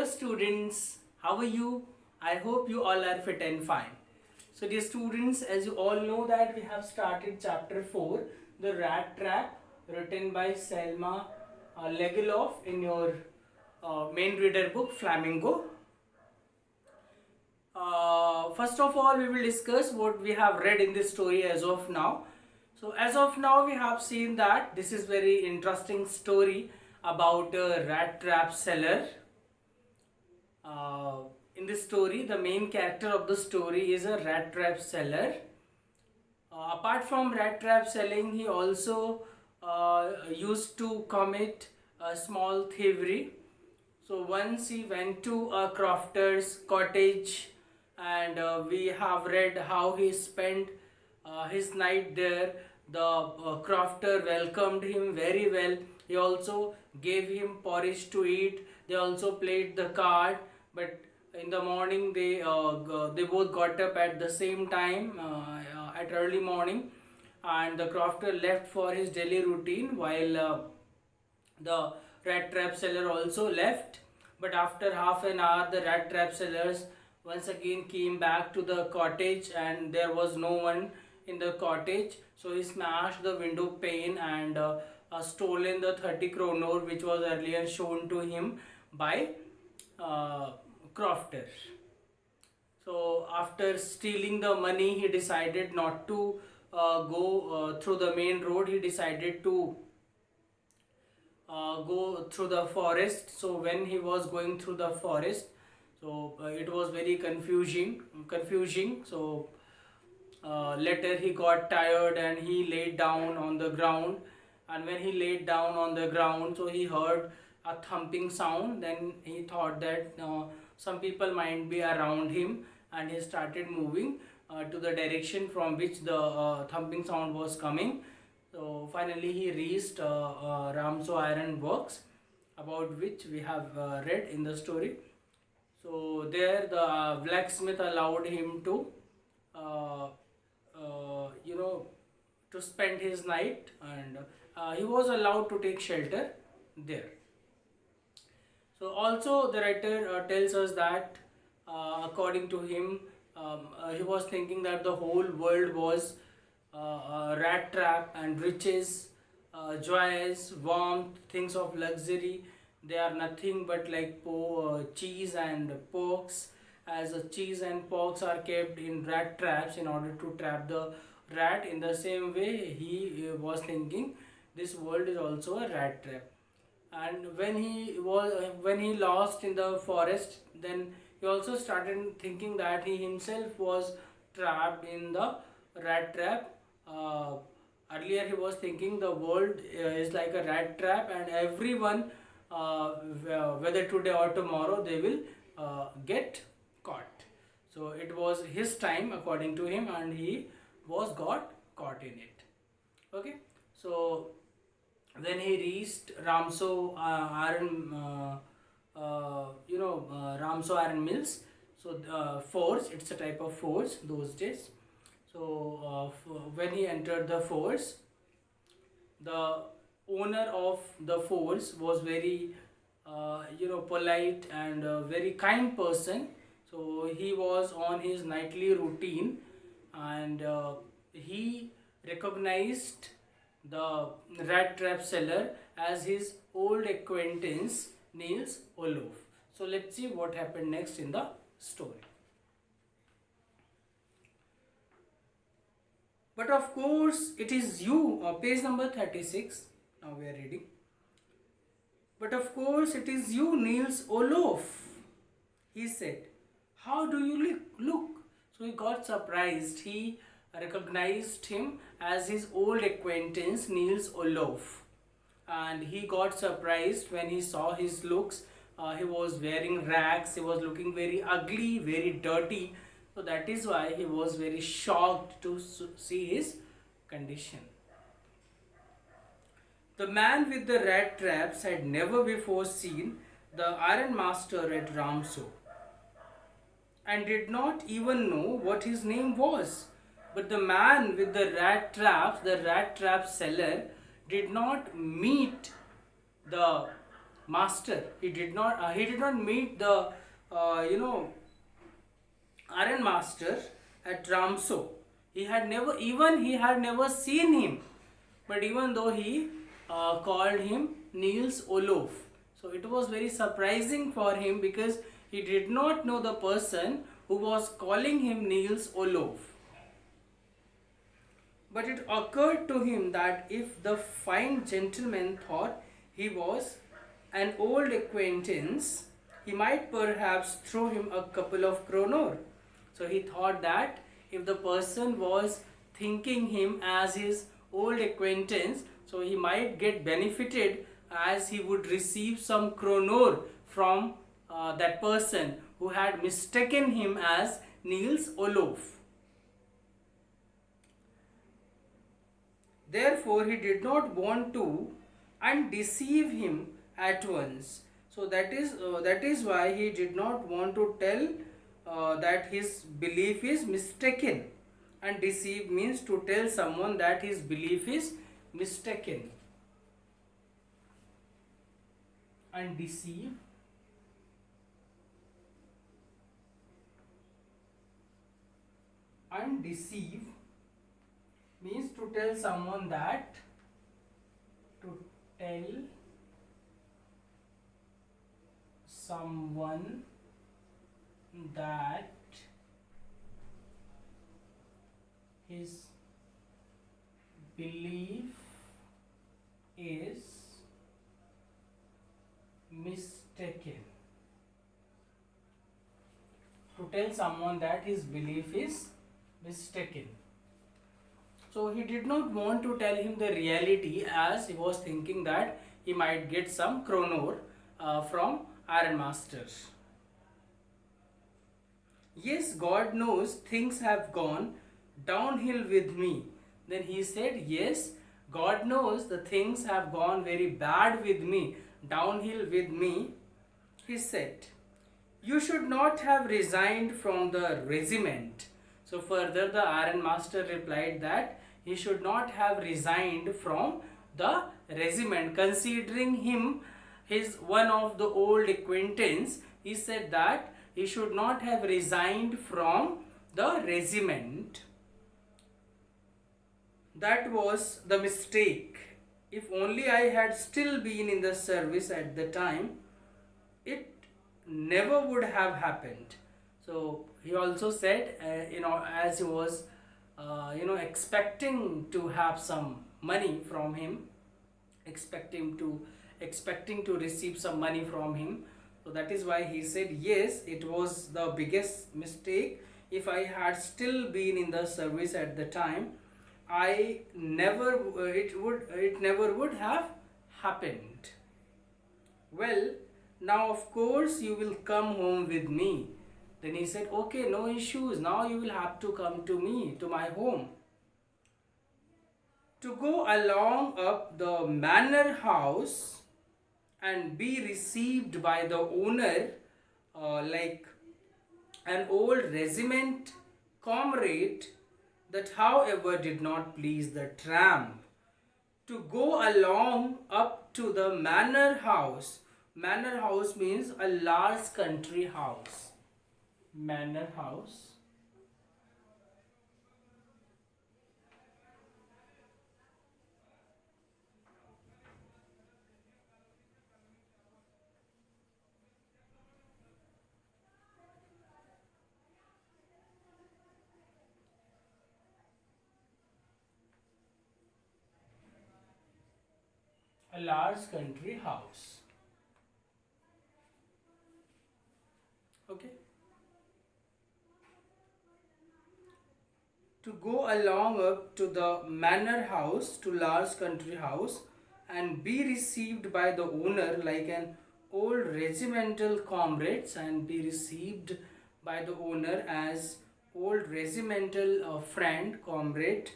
students, how are you? I hope you all are fit and fine. So dear students, as you all know that we have started chapter 4, The Rat Trap, written by Selma Legeloff in your main reader book Flamingo. First of all, we will discuss what we have read in this story as of now. So as of now, we have seen that this is very interesting story about a rat trap seller. Uh, in this story, the main character of the story is a rat trap seller. Apart from rat trap selling, he also used to commit a small thievery. So once he went to a crofter's cottage, and we have read how he spent his night there. The crofter welcomed him very well. He also gave him porridge to eat. They also played the card, but in the morning they both got up at the same time at early morning, and the crofter left for his daily routine while the rat trap seller also left. But after half an hour, the rat trap sellers once again came back to the cottage, and there was no one in the cottage. So he smashed the window pane and stolen the 30 crore note which was earlier shown to him by uh, crofter. So after stealing the money, he decided not to go through the main road. He decided to go through the forest. So when he was going through the forest, so it was very confusing. So later he got tired and he laid down on the ground. And when he laid down on the ground, so he heard a thumping sound. Then he thought that some people might be around him, and he started moving to the direction from which the thumping sound was coming. So finally he reached Ramso Iron Works, about which we have read in the story. So there the blacksmith allowed him to uh, you know, to spend his night, and he was allowed to take shelter there. So also the writer tells us that according to him, he was thinking that the whole world was a rat trap, and riches, joys, warmth, things of luxury, they are nothing but like cheese and porks, as cheese and porks are kept in rat traps in order to trap the rat. In the same way, he was thinking this world is also a rat trap. And when he lost in the forest, then he also started thinking that he himself was trapped in the rat trap. Earlier he was thinking the world is like a rat trap, and everyone, whether today or tomorrow, they will get caught. So it was his time according to him, and he was got caught in it. Okay, so when he reached Ramso iron, Ramso iron mills. So forge, it's a type of forge those days. So when he entered the forge, the owner of the forge was very polite and very kind person. So he was on his nightly routine, and he recognized the rat trap seller as his old acquaintance Niels Olof. So let's see what happened next in the story. But of course, it is you, page number 36. Now we are reading. But of course, it is you, Niels Olof, he said. How do you look? So he got surprised. He recognized him as his old acquaintance Niels Olof, and he got surprised when he saw his looks. He was wearing rags, he was looking very ugly, very dirty. So that is why he was very shocked to see his condition. The man with the rat traps had never before seen the iron master at Ramso, and did not even know what his name was. But the man with the rat trap seller, did not meet the master. He did not meet the you know iron master at Ramso. He had never seen him, but even though he called him Niels Olof. So it was very surprising for him because he did not know the person who was calling him Niels Olof. But it occurred to him that if the fine gentleman thought he was an old acquaintance, he might perhaps throw him a couple of kronor. So he thought that if the person was thinking him as his old acquaintance, so he might get benefited as he would receive some kronor from that person who had mistaken him as Niels Olof. Therefore, he did not want to undeceive him at once. So that is why he did not want to tell that his belief is mistaken. And deceive means to tell someone that his belief is mistaken. Undeceive means to tell someone that to tell someone that his belief is mistaken. To tell someone that his belief is mistaken. So he did not want to tell him the reality, as he was thinking that he might get some kronor from Iron Masters. Yes, God knows things have gone downhill with me. Then he said, yes, God knows the things have gone very bad with me, downhill with me. He said, you should not have resigned from the regiment. So further the Iron Master replied that he should not have resigned from the regiment, considering him his one of the old acquaintance. He said that he should not have resigned from the regiment. That was the mistake. If only I had still been in the service at the time, it never would have happened. So he also said, as he was expecting to have some money from him, expecting to receive some money from him. So that is why he said, yes, it was the biggest mistake. If I had still been in the service at the time, it never would have happened. Well, now of course you will come home with me. Then he said, okay, no issues. Now you will have to come to me, to my home. To go along up the manor house and be received by the owner like an old regiment comrade, that however did not please the tramp. To go along up to the manor house. Manor house means a large country house. Manor house. A large country house. Okay. To go along up to the manor house, to large country house, and be received by the owner like an old regimental comrades, and be received by the owner as old regimental friend, comrade.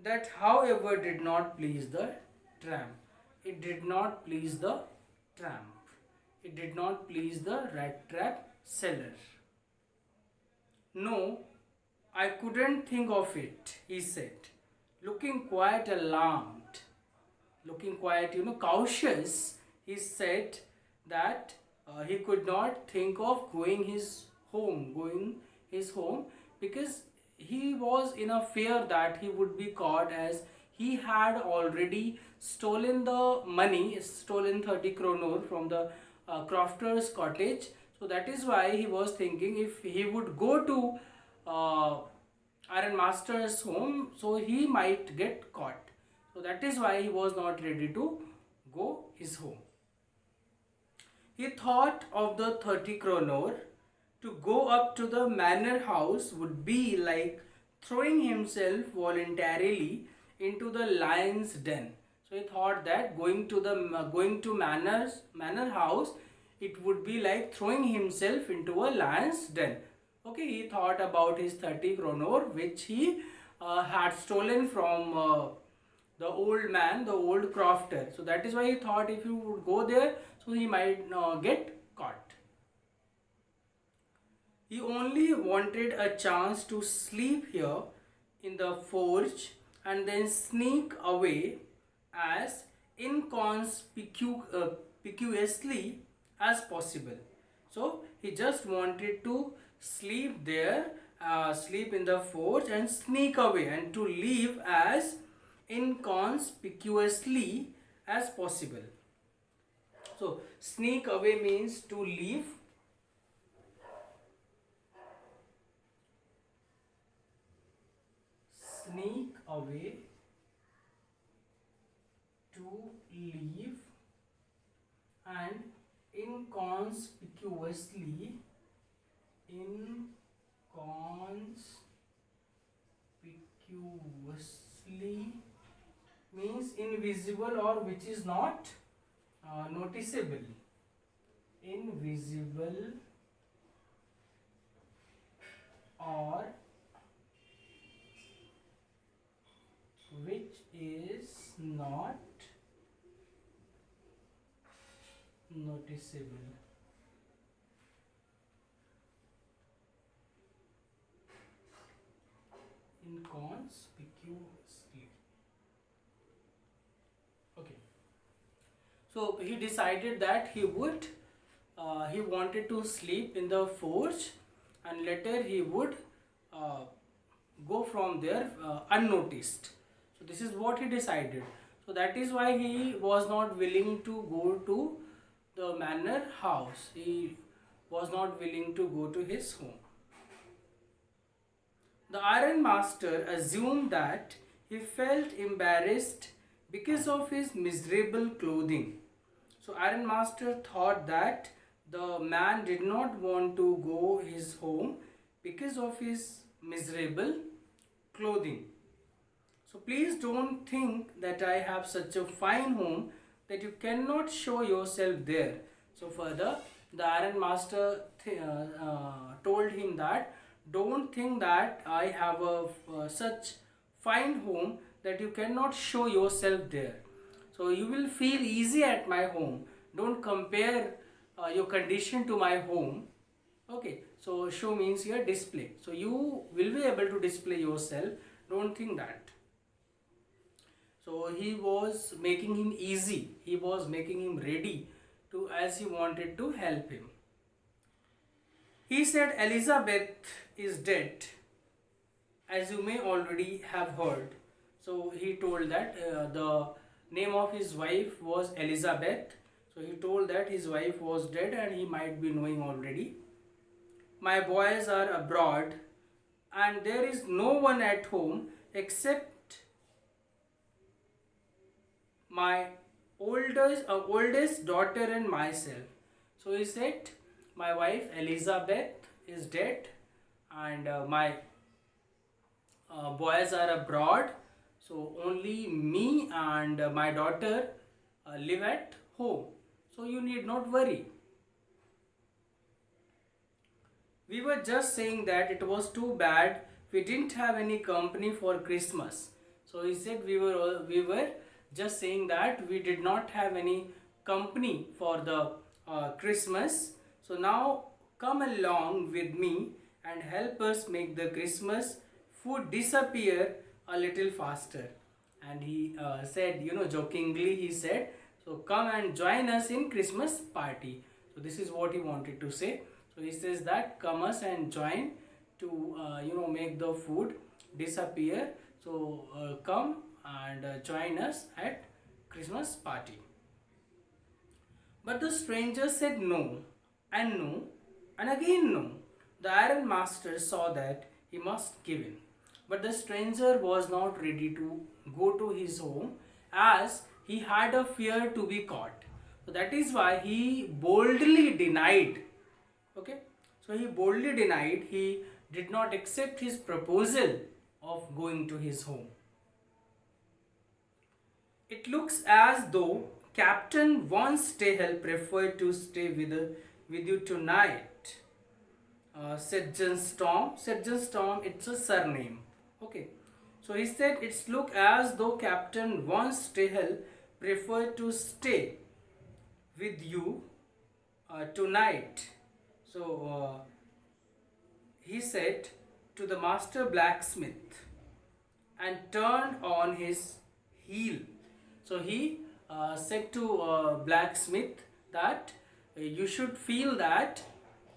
That however did not please the tramp. It did not please the tramp. It did not please the rat trap seller. No, I couldn't think of it, he said, looking quite alarmed, looking quite, cautious. he said that he could not think of going his home, because he was in a fear that he would be caught, as he had already stolen the money, stolen 30 kronor from the crofter's cottage. So that is why he was thinking if he would go to uh, Iron Master's home, so he might get caught. So that is why he was not ready to go his home. He thought of the 30 kronor. To go up to the manor house would be like throwing himself voluntarily into the lion's den. So he thought that going to manor house, it would be like throwing himself into a lion's den. Okay, he thought about his 30 kronor which he had stolen from the old man, the old crofter. So that is why he thought if he would go there, so he might get caught. He only wanted a chance to sleep here in the forge and then sneak away as inconspicuously as possible. So he just wanted to sleep there, sleep in the forge and sneak away, and to leave as inconspicuously as possible. So sneak away means to leave. Sneak away, to leave, and inconspicuously means invisible or which is not noticeable. Invisible or which is not noticeable. Inconspicuously. Okay. So he decided that he wanted to sleep in the forge, and later he would go from there unnoticed. So this is what he decided. So that is why he was not willing to go to the manor house. He was not willing to go to his home. The Iron Master assumed that he felt embarrassed because of his miserable clothing. So Iron Master thought that the man did not want to go his home because of his miserable clothing. So please don't think that I have such a fine home that you cannot show yourself there. So further, the Iron Master told him that don't think that I have such fine home that you cannot show yourself there. So you will feel easy at my home. Don't compare your condition to my home. Okay, so show means here display. So you will be able to display yourself. Don't think that. So he was making him easy. He was making him ready to, as he wanted to help him. He said Elizabeth is dead, as you may already have heard. So he told that the name of his wife was Elizabeth. So he told that his wife was dead and he might be knowing already. My boys are abroad and there is no one at home except my oldest daughter and myself. So he said my wife Elizabeth is dead and my boys are abroad, so only me and my daughter live at home, so you need not worry. We were just saying that it was too bad we didn't have any company for Christmas. So he said we were just saying that we did not have any company for the Christmas. So now come along with me and help us make the Christmas food disappear a little faster. And he said, jokingly he said, So come and join us in Christmas party. So this is what he wanted to say. So he says that come us and join to make the food disappear. So come and join us at Christmas party. But the stranger said no, and no, and again no. The iron master saw that he must give in. But the stranger was not ready to go to his home, as he had a fear to be caught. So that is why he boldly denied. Okay? So he boldly denied, he did not accept his proposal of going to his home. It looks as though Captain Von Stahel preferred to stay with you tonight, said John Storm. Said John Storm, it's a surname. Okay. So he said it's look as though Captain Von Stahel preferred to stay with you tonight. So he said to the master blacksmith and turned on his heel. So he said to blacksmith that you should feel that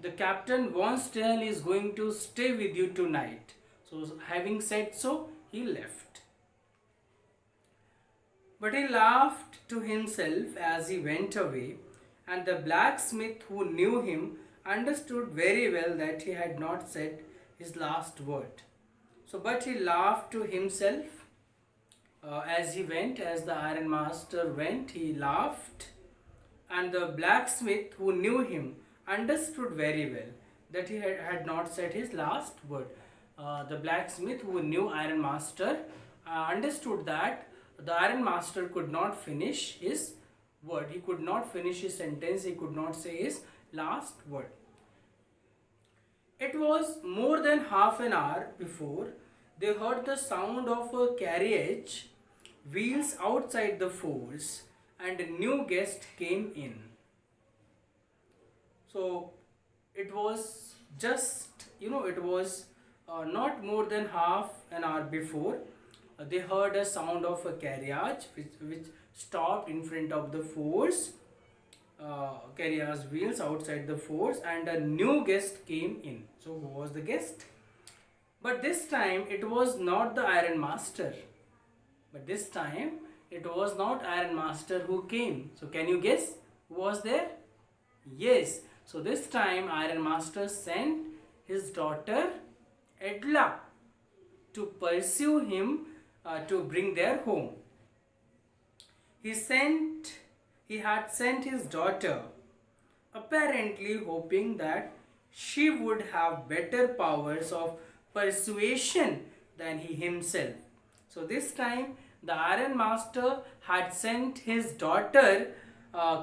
the Captain Von Stahel is going to stay with you tonight. So having said so, he left. But he laughed to himself as he went away, and the blacksmith who knew him understood very well that he had not said his last word. So but he laughed to himself as he went, as the iron master went, he laughed, and the blacksmith who knew him understood very well that he had not said his last word. The blacksmith who knew iron master understood that the iron master could not finish his word. He could not finish his sentence. He could not say his last word. It was more than half an hour before they heard the sound of a carriage wheels outside the force, and a new guest came in. So it was just, it was not more than half an hour before they heard a sound of a carriage which stopped in front of the force, carriage wheels outside the force, and a new guest came in. So who was the guest? But this time it was not the iron master. But this time it was not iron master who came. So can you guess who was there? Yes. So this time iron master sent his daughter Edla to pursue him to bring their home. He had sent his daughter, apparently hoping that she would have better powers of persuasion than he himself. So this time the iron master had sent his daughter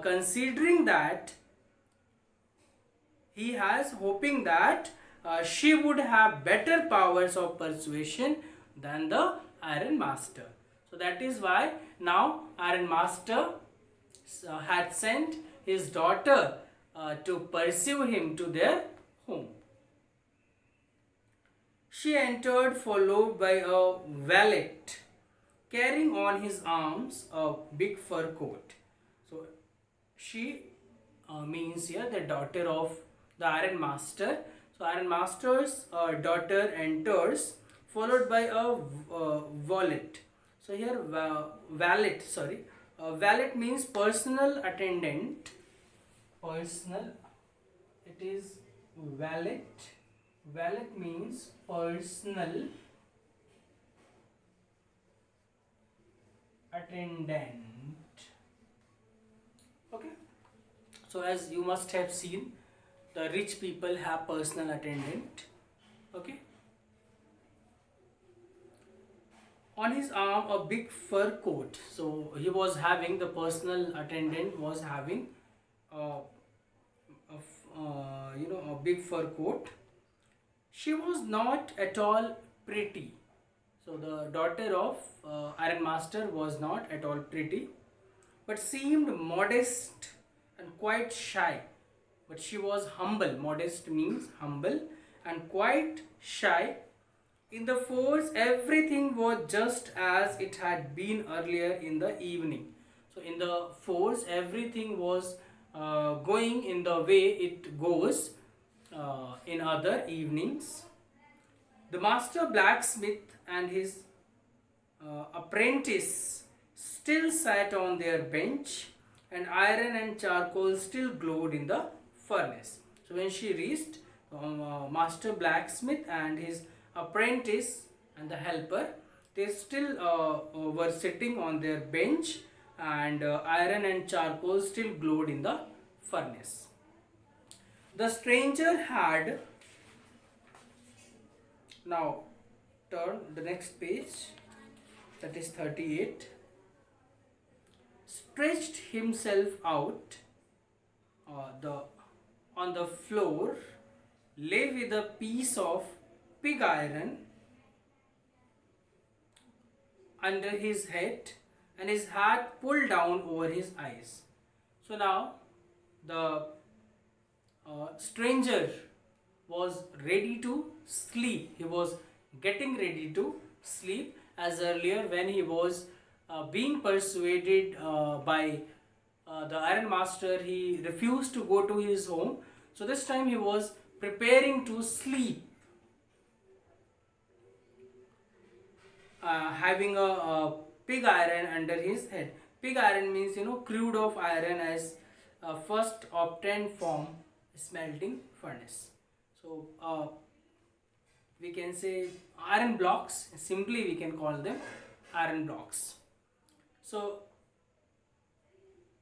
considering that he has hoping that she would have better powers of persuasion than the iron master. So that is why now iron master had sent his daughter to pursue him to their home. She entered followed by a valet carrying on his arms a big fur coat. So she means here the daughter of the iron master. So iron master's daughter enters followed by a valet. So here valet means personal attendant. Personal, it is valet. Valet means personal attendant. Okay. So as you must have seen, the rich people have personal attendant. Okay. On his arm a big fur coat. So he was having, the personal attendant was having a big fur coat. She was not at all pretty. So the daughter of Iron Master was not at all pretty, but seemed modest and quite shy. But she was humble. Modest means humble and quite shy. In the force, everything was just as it had been earlier in the evening. So in the force, everything was going in the way it goes in other evenings. The master blacksmith and his apprentice still sat on their bench, and iron and charcoal still glowed in the furnace. So when she reached, master blacksmith and his apprentice and the helper, they still were sitting on their bench, and iron and charcoal still glowed in the furnace. The stranger had, now turn the next page, that is 38, stretched himself out the on the floor, lay with a piece of pig iron under his head, and his hat pulled down over his eyes. So now the stranger was ready to sleep. He was getting ready to sleep, as earlier when he was being persuaded by the iron master, he refused to go to his home. So this time he was preparing to sleep, having a pig iron under his head. Pig iron means, crude of iron as first obtained from smelting furnace. So we can say iron blocks, simply we can call them iron blocks. So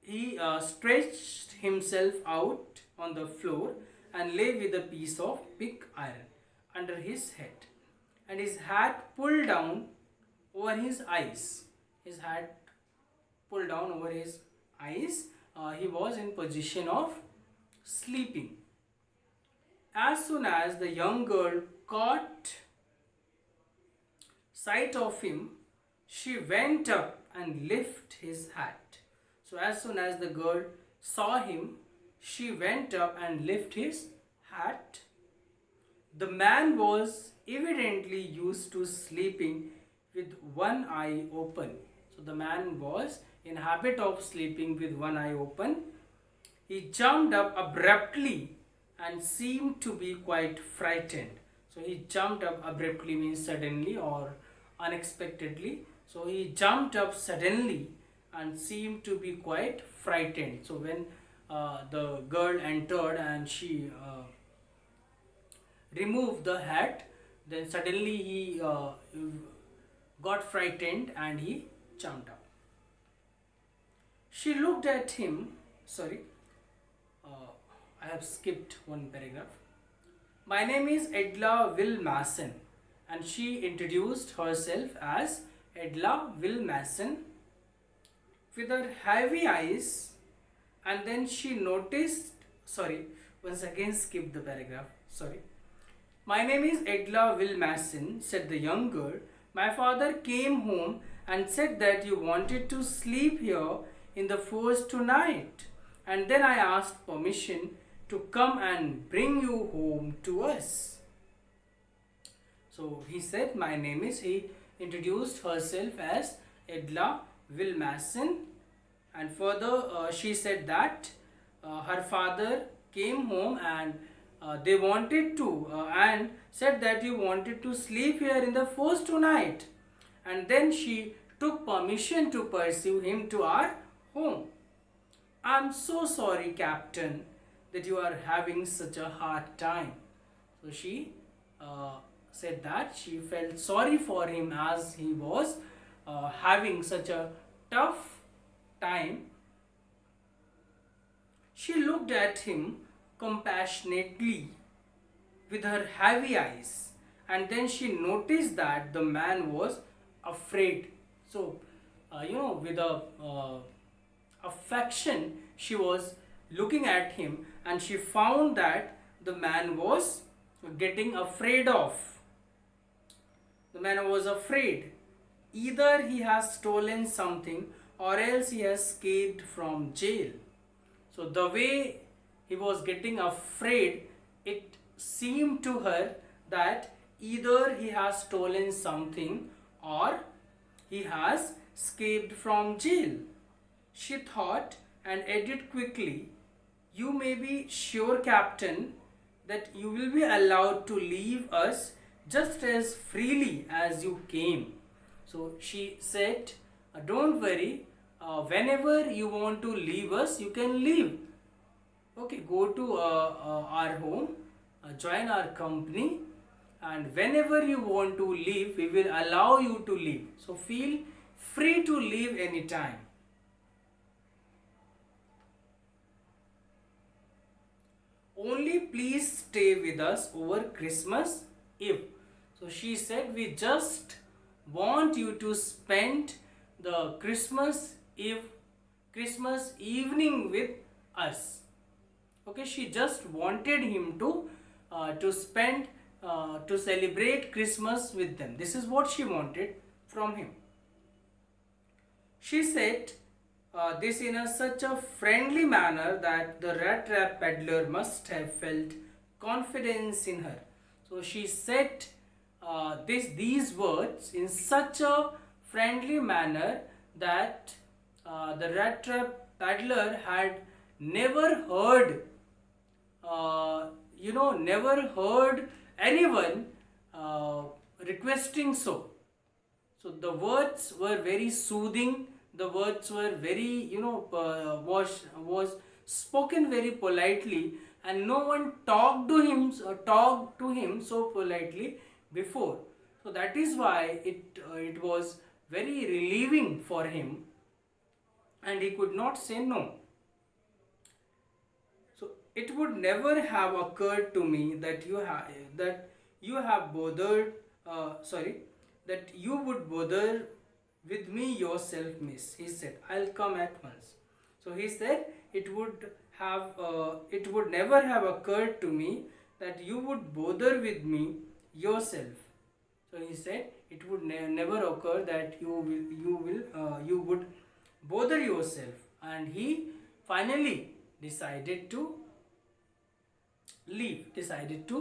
he stretched himself out on the floor and lay with a piece of pig iron under his head, and his hat pulled down over his eyes. His hat pulled down over his eyes. He was in position of sleeping. As soon as the young girl caught sight of him, she went up and lifted his hat. So as soon as the girl saw him, she went up and lifted his hat. The man was evidently used to sleeping with one eye open. So the man was in habit of sleeping with one eye open. He jumped up abruptly and seemed to be quite frightened. So he jumped up abruptly means suddenly or unexpectedly. So he jumped up suddenly and seemed to be quite frightened. So when the girl entered and she removed the hat, then suddenly he got frightened and he jumped up. She looked at him, I have skipped one paragraph. My name is Edla Wilmason, and she introduced herself as Edla Wilmason with her heavy eyes, and then she noticed, once again skip the paragraph, My name is Edla Wilmason, said the young girl. My father came home and said that you wanted to sleep here in the forest tonight, and then I asked permission to come and bring you home to us. So he said, my name is, he introduced herself as Edla Wilmason, and further she said that her father came home and they wanted to and said that you wanted to sleep here in the forest tonight, and then she took permission to pursue him to our home. I'm so sorry, Captain, that you are having such a hard time. So she said that she felt sorry for him as he was having such a tough time. She looked at him compassionately with her heavy eyes, and then she noticed that the man was afraid. So with a affection she was looking at him, and she found that the man was getting afraid of. The man was afraid. Either he has stolen something or else he has escaped from jail. So the way he was getting afraid, it seemed to her that either he has stolen something or he has escaped from jail. She thought and added quickly, "You may be sure, Captain, that you will be allowed to leave us just as freely as you came." So she said, "Don't worry, whenever you want to leave us, you can leave. Okay, go to our home, join our company, and whenever you want to leave, we will allow you to leave. So feel free to leave anytime. Only please stay with us over Christmas Eve." So she said, "We just want you to spend the Christmas evening with us." Okay, she just wanted him to spend to celebrate Christmas with them. This is what she wanted from him. She said this in such a friendly manner that the rat trap peddler must have felt confidence in her. So she said these words in such a friendly manner that the rat trap peddler had never heard, never heard anyone requesting so. So the words were very soothing. The words were very, was spoken very politely, and no one talked to him so politely before. So that is why it was very relieving for him, and he could not say no. So it would never have occurred to me that you have bothered. That you would bother with me yourself, miss. He said, "I'll come at once." So he said, it would never have occurred to me that you would bother with me yourself. So he said, it would never occur that you would bother yourself. And he finally decided to leave, decided to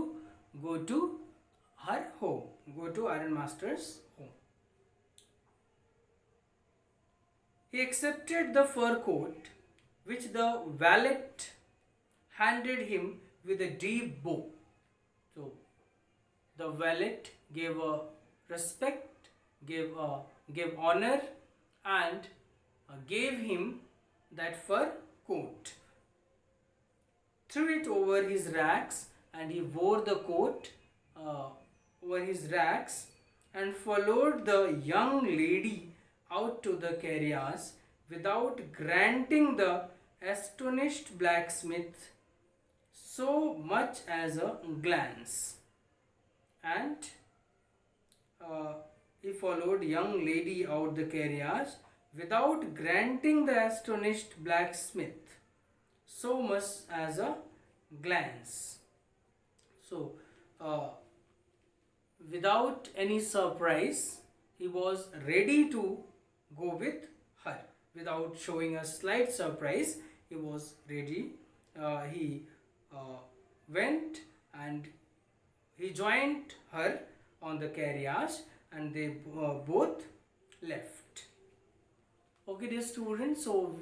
go to her home, go to Iron Master's home. He accepted the fur coat which the valet handed him with a deep bow. So the valet gave a respect, gave honor, and gave him that fur coat. Threw it over his racks, and he wore the coat over his racks and followed the young lady out to the carriage without granting the astonished blacksmith so much as a glance. And he followed young lady out the carriage without granting the astonished blacksmith so much as a glance. So without any surprise, he was ready to go with her. Without showing a slight surprise, he was ready. He went and he joined her on the carriage, and they both left. Okay, dear students, so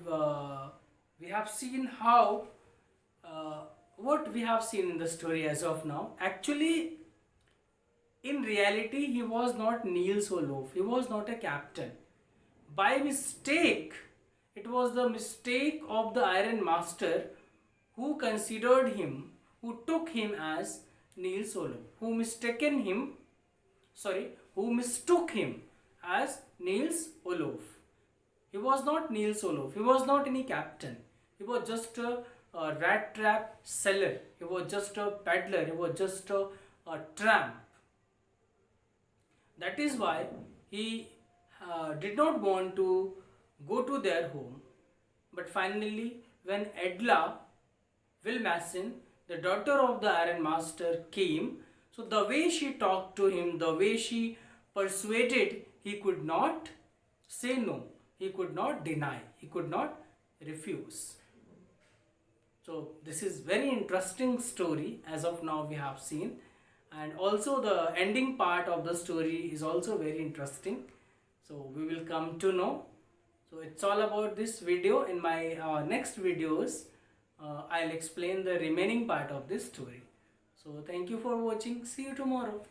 we have seen how what we have seen in the story as of now. Actually, in reality, he was not Niels Olof. He was not a captain. By mistake, it was the mistake of the Iron Master who considered him, who took him as Niels Olof, who mistook him as Niels Olof. He was not Niels Olof. He was not any captain. He was just a rat trap seller. He was just a peddler. He was just a tramp. That is why he did not want to go to their home. But finally, when Edla Wilmason, the daughter of the Iron Master, came, so the way she talked to him, the way she persuaded, he could not say no. He could not deny. He could not refuse. So this is very interesting story as of now we have seen. And also the ending part of the story is also very interesting. So we will come to know. So it's all about this video. In my next videos, I'll explain the remaining part of this story. So thank you for watching. See you tomorrow.